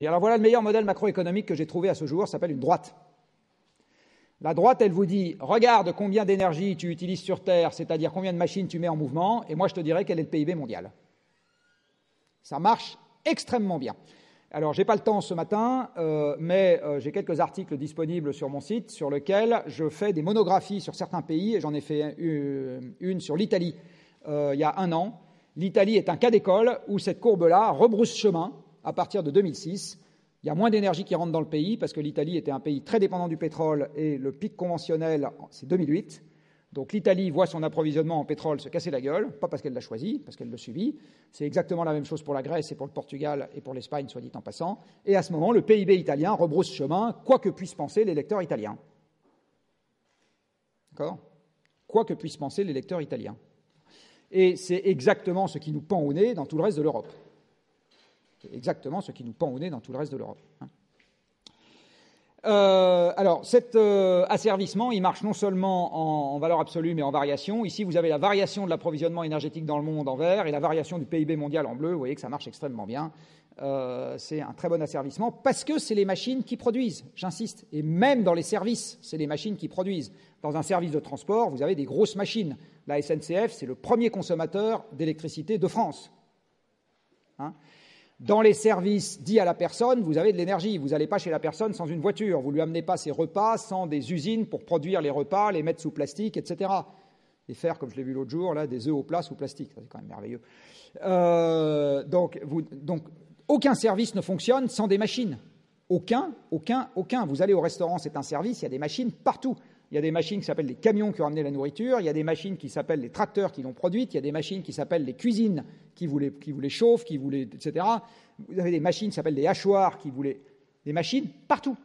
Et alors voilà le meilleur modèle macroéconomique que j'ai trouvé à ce jour, ça s'appelle une droite. La droite, elle vous dit, regarde combien d'énergie tu utilises sur Terre, c'est-à-dire combien de machines tu mets en mouvement, et moi je te dirai quel est le PIB mondial. Ça marche extrêmement bien. Alors, je n'ai pas le temps ce matin, mais j'ai quelques articles disponibles sur mon site sur lesquels je fais des monographies sur certains pays, et j'en ai fait une sur l'Italie il y a un an. L'Italie est un cas d'école où cette courbe-là rebrousse chemin à partir de 2006. Il y a moins d'énergie qui rentre dans le pays parce que l'Italie était un pays très dépendant du pétrole et le pic conventionnel, c'est 2008. Donc l'Italie voit son approvisionnement en pétrole se casser la gueule, pas parce qu'elle l'a choisi, parce qu'elle le subit. C'est exactement la même chose pour la Grèce et pour le Portugal et pour l'Espagne, soit dit en passant. Et à ce moment, le PIB italien rebrousse chemin, quoi que puissent penser les lecteurs italiens. D'accord ? Quoi que puissent penser les lecteurs italiens. Et c'est exactement ce qui nous pend au nez dans tout le reste de l'Europe. C'est exactement ce qui nous pend au nez dans tout le reste de l'Europe. Alors, cet asservissement, il marche non seulement en valeur absolue, mais en variation. Ici, vous avez la variation de l'approvisionnement énergétique dans le monde en vert et la variation du PIB mondial en bleu. Vous voyez que ça marche extrêmement bien. C'est un très bon asservissement parce que c'est les machines qui produisent, j'insiste. Et même dans les services, c'est les machines qui produisent. Dans un service de transport, vous avez des grosses machines. La SNCF, c'est le premier consommateur d'électricité de France. Dans les services dits à la personne, vous avez de l'énergie. Vous n'allez pas chez la personne sans une voiture. Vous ne lui amenez pas ses repas sans des usines pour produire les repas, les mettre sous plastique, etc. Et faire, comme je l'ai vu l'autre jour, là, des œufs au plat sous plastique. C'est quand même merveilleux. Donc, aucun service ne fonctionne sans des machines. Aucun. Vous allez au restaurant, c'est un service, il y a des machines partout. Il y a des machines qui s'appellent les camions qui ont amené la nourriture, il y a des machines qui s'appellent les tracteurs qui l'ont produite, il y a des machines qui s'appellent les cuisines qui vous les chauffent, etc. Vous avez des machines qui s'appellent des hachoirs qui vous les... Des machines partout.